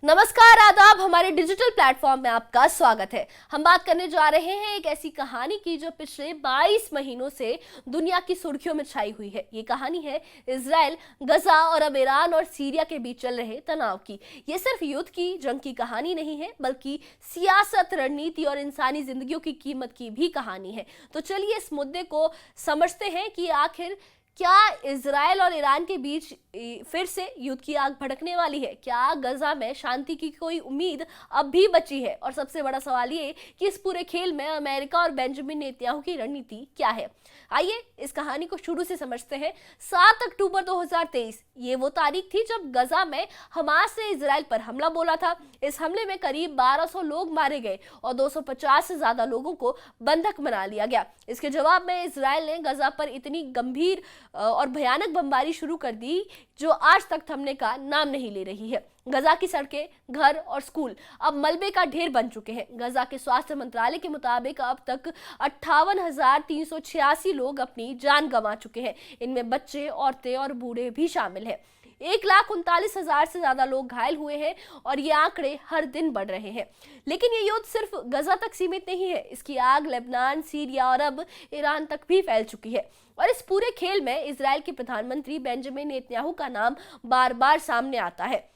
नमस्कार, आदाब। हमारे डिजिटल प्लेटफॉर्म में आपका स्वागत है। हम बात करने जा रहे हैं एक ऐसी कहानी की जो पिछले 22 महीनों से दुनिया की सुर्खियों में छाई हुई है। ये कहानी है इजराइल, गजा और अब ईरान और सीरिया के बीच चल रहे तनाव की। ये सिर्फ युद्ध की जंग की कहानी नहीं है, बल्कि सियासत, रणनीति और इंसानी जिंदगियों की कीमत की भी कहानी है। तो चलिए इस मुद्दे को समझते हैं कि आखिर क्या इजराइल और ईरान के बीच फिर से युद्ध की आग भड़कने वाली है? क्या गजा में शांति की कोई उम्मीद अब भी बची है? और सबसे बड़ा सवाल ये कि इस पूरे खेल में अमेरिका और बेंजामिन नेतन्याहू की रणनीति क्या है? आइए इस कहानी को शुरू से समझते हैं। 7 अक्टूबर 2023 ये वो तारीख थी जब गजा में हमास ने इजराइल पर हमला बोला था। इस हमले में करीब 1200 लोग मारे गए और 250 से ज्यादा लोगों को बंधक बना लिया गया। इसके जवाब में इजराइल ने गजा पर इतनी गंभीर और भयानक बमबारी शुरू कर दी जो आज तक थमने का नाम नहीं ले रही है। गजा की सड़कें, घर और स्कूल अब मलबे का ढेर बन चुके हैं। गजा के स्वास्थ्य मंत्रालय के मुताबिक अब तक 58,386 लोग अपनी जान गंवा चुके हैं। इनमें बच्चे, औरतें और बूढ़े भी शामिल हैं। 1,39,000 से ज्यादा लोग घायल हुए हैं और ये आंकड़े हर दिन बढ़ रहे हैं। लेकिन ये युद्ध सिर्फ गजा तक सीमित नहीं है। इसकी आग लेबनान, सीरिया और अब ईरान तक भी फैल चुकी है। और इस पूरे खेल में इजराइल के प्रधानमंत्री बेंजामिन नेतन्याहू का नाम बार बार सामने आता है।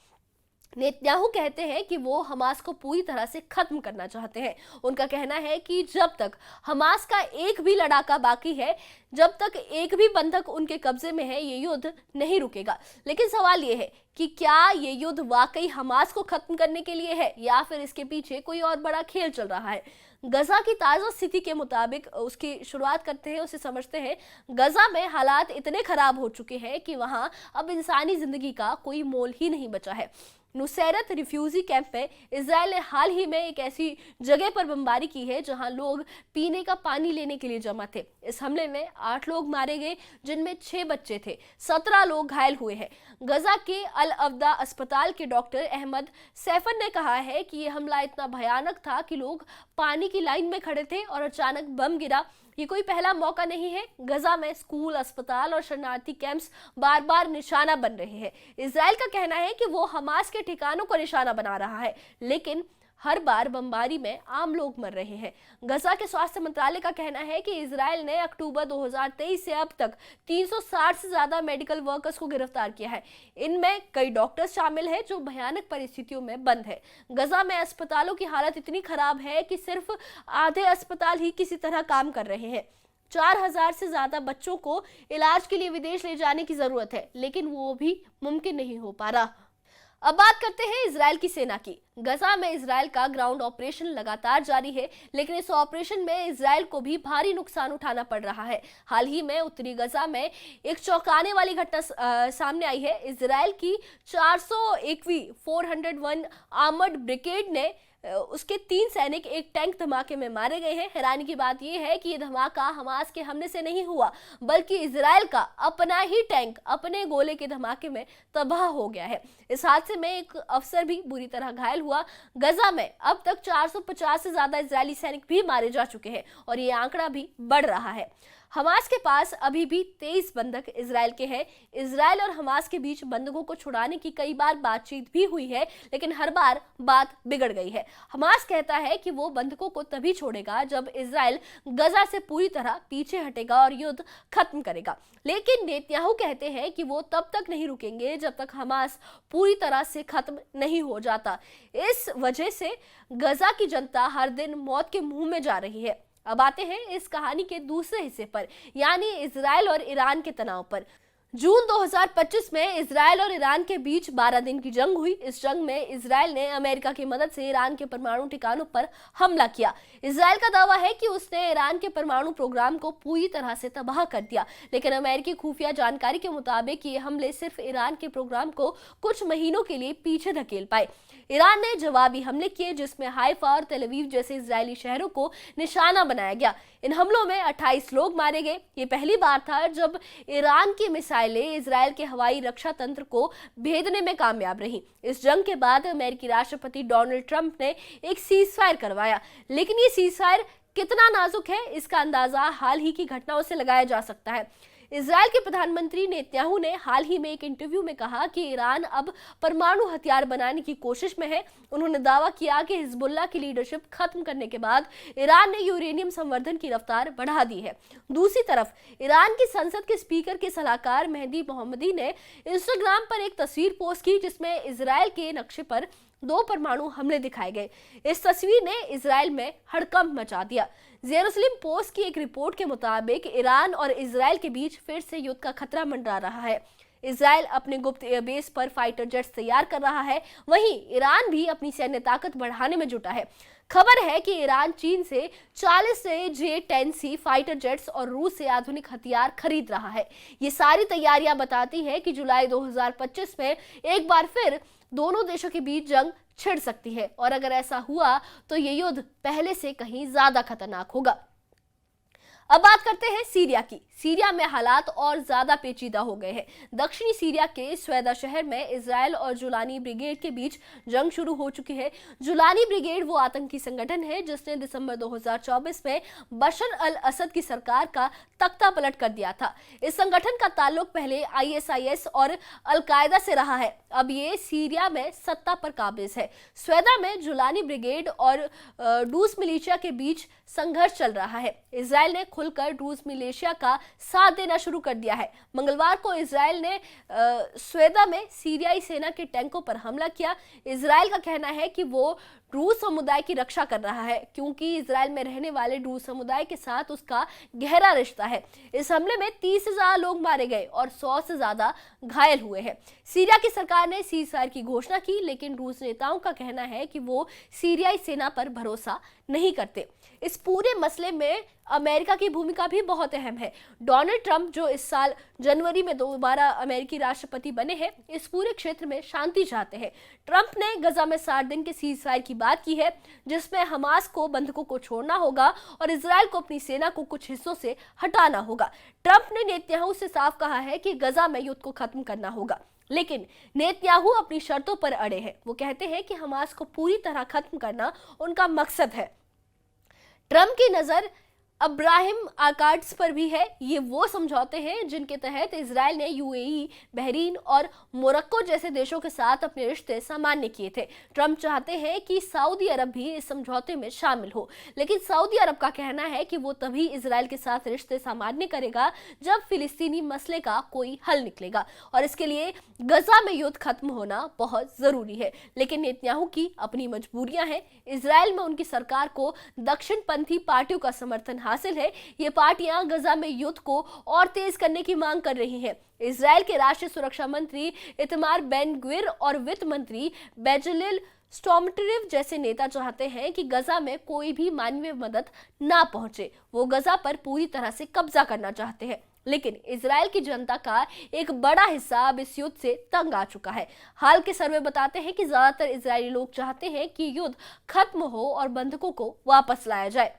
नेतन्याहू कहते हैं कि वो हमास को पूरी तरह से खत्म करना चाहते हैं। उनका कहना है कि जब तक हमास का एक भी लड़ाका बाकी है, जब तक एक भी बंधक उनके कब्जे में है, ये युद्ध नहीं रुकेगा। लेकिन सवाल ये है कि क्या ये युद्ध वाकई हमास को खत्म करने के लिए है या फिर इसके पीछे कोई और बड़ा खेल चल रहा है? गजा की ताजा स्थिति के मुताबिक उसकी शुरुआत करते हैं, उसे समझते हैं। गजा में हालात इतने खराब हो चुके हैं कि वहां अब इंसानी जिंदगी का कोई मोल ही नहीं बचा है। नुसैरत रिफ्यूजी कैंप में इजराइल ने हाल ही में एक ऐसी जगह पर बमबारी की है जहां लोग पीने का पानी लेने के लिए जमा थे। इस हमले में 8 लोग मारे गए, जिनमें 6 बच्चे थे। 17 लोग घायल हुए हैं। गजा के अल अवदा अस्पताल के डॉक्टर अहमद सैफन ने कहा है कि यह हमला इतना भयानक था कि लोग पानी की लाइन में खड़े थे और अचानक बम गिरा। ये कोई पहला मौका नहीं है। गजा में स्कूल, अस्पताल और शरणार्थी कैंप्स बार बार निशाना बन रहे हैं। इजराइल का कहना है कि वो हमास के ठिकानों को निशाना बना रहा है, लेकिन हर बार बमबारी में आम लोग मर रहे हैं। गजा के स्वास्थ्य मंत्रालय का कहना है कि इजराइल ने अक्टूबर 2023 से अब तक 360 से ज्यादा मेडिकल वर्कर्स को गिरफ्तार किया है। इनमें कई डॉक्टर्स शामिल हैं जो भयानक परिस्थितियों में बंद है। गजा में अस्पतालों की हालत इतनी खराब है कि सिर्फ आधे अस्पताल ही किसी तरह काम कर रहे हैं। 4,000 से ज्यादा बच्चों को इलाज के लिए विदेश ले जाने की जरूरत है, लेकिन वो भी मुमकिन नहीं हो पा रहा। अब बात करते हैं इजराइल की सेना की। गजा में इजराइल का ग्राउंड ऑपरेशन लगातार जारी है, लेकिन इस ऑपरेशन में इजराइल को भी भारी नुकसान उठाना पड़ रहा है। हाल ही में उत्तरी गजा में एक चौंकाने वाली घटना सामने आई है। इजराइल की 401वीं 401 आर्मर्ड ब्रिगेड ने उसके 3 सैनिक एक टैंक धमाके में मारे गए हैं। हैरानी की बात यह है कि यह धमाका हमास के हमले से नहीं हुआ, बल्कि इजराइल का अपना ही टैंक अपने गोले के धमाके में तबाह हो गया है। इस हादसे में एक अफसर भी बुरी तरह घायल हुआ। गजा में अब तक 450 से ज्यादा इजरायली सैनिक भी मारे जा चुके हैं और ये आंकड़ा भी बढ़ रहा है। हमास के पास अभी भी 23 बंधक इजराइल के हैं। इजराइल और हमास के बीच बंधकों को छुड़ाने की कई बार बातचीत भी हुई है, लेकिन हर बार बात बिगड़ गई है। हमास कहता है कि वो बंधकों को तभी छोड़ेगा जब इजराइल गजा से पूरी तरह पीछे हटेगा और युद्ध खत्म करेगा। लेकिन नेतन्याहू कहते हैं कि वो तब तक नहीं रुकेंगे जब तक हमास पूरी तरह से खत्म नहीं हो जाता। इस वजह से गजा की जनता हर दिन मौत के मुंह में जा रही है। अब आते हैं इस कहानी के दूसरे हिस्से पर, यानी इजराइल और ईरान के तनाव पर। जून 2025 में इजराइल और ईरान के बीच 12 दिन की जंग हुई। इस जंग में इजराइल ने अमेरिका की मदद से ईरान के परमाणु ठिकानों पर हमला किया। इजराइल का दावा है कि उसने ईरान के परमाणु प्रोग्राम को पूरी तरह से तबाह कर दिया, लेकिन अमेरिकी खुफिया जानकारी के मुताबिक ये हमले सिर्फ ईरान के प्रोग्राम को कुछ महीनों के लिए पीछे धकेल पाए। ईरान ने जवाबी हमले किए, जिसमें हाइफा और तेल अवीव जैसे इजरायली शहरों को निशाना बनाया गया। इन हमलों में 28 लोग मारे गए। ये पहली बार था जब ईरान की मिसाइलें इजराइल के हवाई रक्षा तंत्र को भेदने में कामयाब रही। इस जंग के बाद अमेरिकी राष्ट्रपति डोनाल्ड ट्रंप ने एक सीजफायर करवाया, लेकिन ये सीजफायर कितना नाजुक है इसका अंदाजा हाल ही की घटनाओं से लगाया जा सकता है। इजराइल के प्रधानमंत्री नेतन्याहू ने हाल ही में एक इंटरव्यू में कहा कि ईरान अब परमाणु हथियार बनाने की कोशिश में है। उन्होंने दावा किया कि हिजबुल्लाह की लीडरशिप खत्म करने के बाद ईरान ने यूरेनियम संवर्धन की रफ्तार बढ़ा दी है। दूसरी तरफ ईरान की संसद के स्पीकर के सलाहकार मेहदी मोहम्मदी ने इंस्टाग्राम पर एक तस्वीर पोस्ट की जिसमें इजराइल के नक्शे पर 2 परमाणु हमले दिखाए गए। इस तस्वीर ने इजराइल में हड़कंप मचा दिया। जेरूसलम पोस्ट की एक रिपोर्ट के मुताबिक ईरान और इजराइल के बीच फिर से युद्ध का खतरा मंडरा रहा है। इजराइल अपने गुप्त एयरबेस पर फाइटर जेट्स तैयार कर रहा है, वहीं ईरान भी अपनी सैन्य ताकत बढ़ाने में जुटा है। खबर है कि ईरान चीन से 40 से J-10C फाइटर जेट्स और रूस से आधुनिक हथियार खरीद रहा है। ये सारी तैयारियां बताती है कि जुलाई 2025 में एक बार फिर दोनों देशों के बीच जंग छिड़ सकती है, और अगर ऐसा हुआ तो ये युद्ध पहले से कहीं ज्यादा खतरनाक होगा। अब बात करते हैं सीरिया की। सीरिया में हालात और ज्यादा पेचीदा हो गए हैं। दक्षिणी सीरिया के स्वेदा शहर में इजराइल और जुलानी ब्रिगेड के बीच जंग शुरू हो चुकी है। जुलानी ब्रिगेड वो आतंकी संगठन है जिसने दिसंबर 2024 में बशर अल असद की सरकार का तख्ता पलट कर दिया था। इस संगठन का ताल्लुक पहले ISIS और अलकायदा से रहा है, अब ये सीरिया में सत्ता पर काबिज है। स्वेदा में जुलानी ब्रिगेड और डूस मिलिशिया के बीच संघर्ष चल रहा है। इजराइल ने खुलकर डूस मिलिशिया का साथ देना शुरू कर दिया है। मंगलवार को इजराइल ने स्वेदा में सीरियाई सेना के टैंकों पर हमला किया। इजराइल का कहना है कि वो ड्रूज समुदाय की रक्षा कर रहा है, क्योंकि इजराइल में रहने वाले ड्रूज समुदाय के साथ उसका गहरा रिश्ता है। इस हमले में 30 से ज्यादा लोग मारे गए और 100 से ज्यादा घायल हुए हैं। सीरिया की सरकार ने सीजफायर की घोषणा की, लेकिन रूस नेताओं का कहना है कि वो सीरियाई सेना पर भरोसा नहीं करते। इस पूरे मसले में अमेरिका की भूमिका भी बहुत अहम है। डोनाल्ड ट्रंप, जो इस साल जनवरी में दोबारा अमेरिकी राष्ट्रपति बने हैं, इस पूरे क्षेत्र में शांति चाहते हैं। ट्रंप ने गजा में 60 दिन के सीजफायर की बात की है, जिसमें हमास को बंधकों को छोड़ना होगा और इजराइल को अपनी सेना को कुछ हिस्सों से हटाना होगा। ट्रंप ने नेतन्याहू से साफ कहा है कि गजा में युद्ध को खत्म करना होगा, लेकिन नेतन्याहू अपनी शर्तों पर अड़े हैं। वो कहते हैं कि हमास को पूरी तरह खत्म करना उनका मकसद है। ट्रंप की नजर अब्राहिम आकार्ड्स पर भी है। ये वो समझौते हैं जिनके तहत इजराइल ने UAE, बहरीन और मोरक्को जैसे देशों के साथ अपने रिश्ते सामान्य किए थे। ट्रंप चाहते हैं कि सऊदी अरब भी इस समझौते में शामिल हो, लेकिन सऊदी अरब का कहना है कि वो तभी इजराइल के साथ रिश्ते सामान्य करेगा जब फिलिस्तीनी मसले का कोई हल निकलेगा, और इसके लिए गजा में युद्ध खत्म होना बहुत जरूरी है। लेकिन नेतन्याहू की अपनी मजबूरियां हैं। इजराइल में उनकी सरकार को दक्षिणपंथी पार्टियों का समर्थन हासिल है। ये पार्टियां गजा में युद्ध को और तेज करने की मांग कर रही हैं। इजराइल के राष्ट्रीय सुरक्षा मंत्री इतमार बेन ग्विर और वित्त मंत्री बेजलेल स्टोर्मट्रीव जैसे नेता चाहते हैं कि गजा में कोई भी मानवीय मदद ना पहुंचे। वो गजा पर पूरी तरह से कब्जा करना चाहते हैं, लेकिन इजराइल की जनता का एक बड़ा हिस्सा अब इस युद्ध से तंग आ चुका है। हाल के सर्वे बताते हैं कि ज्यादातर इजरायली लोग चाहते हैं कि युद्ध खत्म हो और बंधकों को वापस लाया जाए।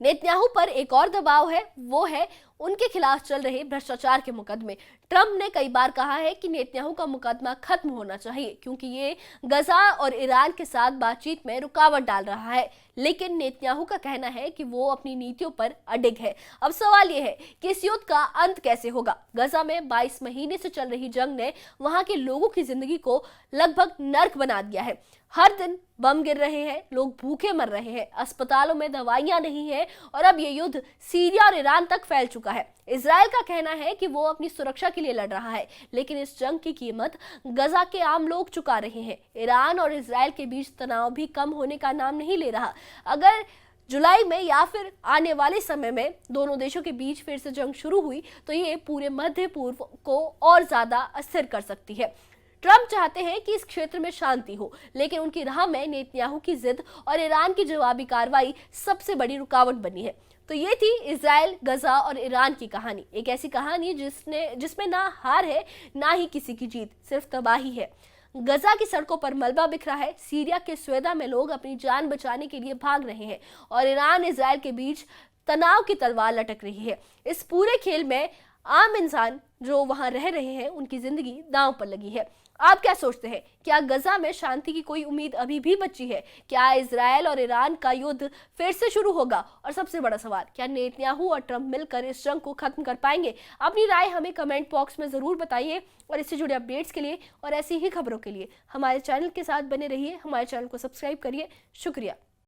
नेतन्याहू पर एक और दबाव है, वो है उनके खिलाफ चल रहे भ्रष्टाचार के मुकदमे। ट्रंप ने कई बार कहा है कि नेतन्याहू का मुकदमा खत्म होना चाहिए, क्योंकि ये गजा और ईरान के साथ बातचीत में रुकावट डाल रहा है। लेकिन नेतन्याहू का कहना है कि वो अपनी नीतियों पर अडिग है। अब सवाल ये है कि इस युद्ध का अंत कैसे होगा। गजा में 22 महीने से चल रही जंग ने वहां के लोगों की जिंदगी को लगभग नर्क बना दिया है। हर दिन बम गिर रहे हैं, लोग भूखे मर रहे हैं, अस्पतालों में दवाइयां नहीं है, और अब ये युद्ध सीरिया और ईरान तक फैल चुका है। इजराइल का कहना है कि वो अपनी सुरक्षा के लिए लड़ रहा है, लेकिन इस जंग की कीमत गजा के आम लोग चुका रहे हैं। ईरान और इजराइल के बीच तनाव भी कम होने का नाम नहीं ले रहा। अगर जुलाई में या फिर आने वाले समय में दोनों देशों के बीच फिर से जंग शुरू हुई तो ये पूरे मध्य पूर्व को और ज्यादा अस्थिर कर सकती है। ट्रंप चाहते हैं कि इस क्षेत्र में शांति हो, लेकिन उनकी राह में नेतन्याहू की जिद और ईरान की जवाबी कार्रवाई सबसे बड़ी रुकावट बनी है। तो ये थी इजराइल, गजा और ईरान की कहानी। एक ऐसी कहानी जिसमें ना हार है ना ही किसी की जीत, सिर्फ तबाही है। गजा की सड़कों पर मलबा बिखरा है, सीरिया के स्वेदा में लोग अपनी जान बचाने के लिए भाग रहे हैं, और ईरान इजराइल के बीच तनाव की तलवार लटक रही है। इस पूरे खेल में आम इंसान जो वहां रह रहे हैं, उनकी जिंदगी दांव पर लगी है। आप क्या सोचते हैं? क्या गजा में शांति की कोई उम्मीद अभी भी बची है? क्या इजराइल और ईरान का युद्ध फिर से शुरू होगा? और सबसे बड़ा सवाल, क्या नेतन्याहू और ट्रंप मिलकर इस जंग को खत्म कर पाएंगे? अपनी राय हमें कमेंट बॉक्स में जरूर बताइए और इससे जुड़े अपडेट्स के लिए और ऐसी ही खबरों के लिए हमारे चैनल के साथ बने रहिए। हमारे चैनल को सब्सक्राइब करिए। शुक्रिया।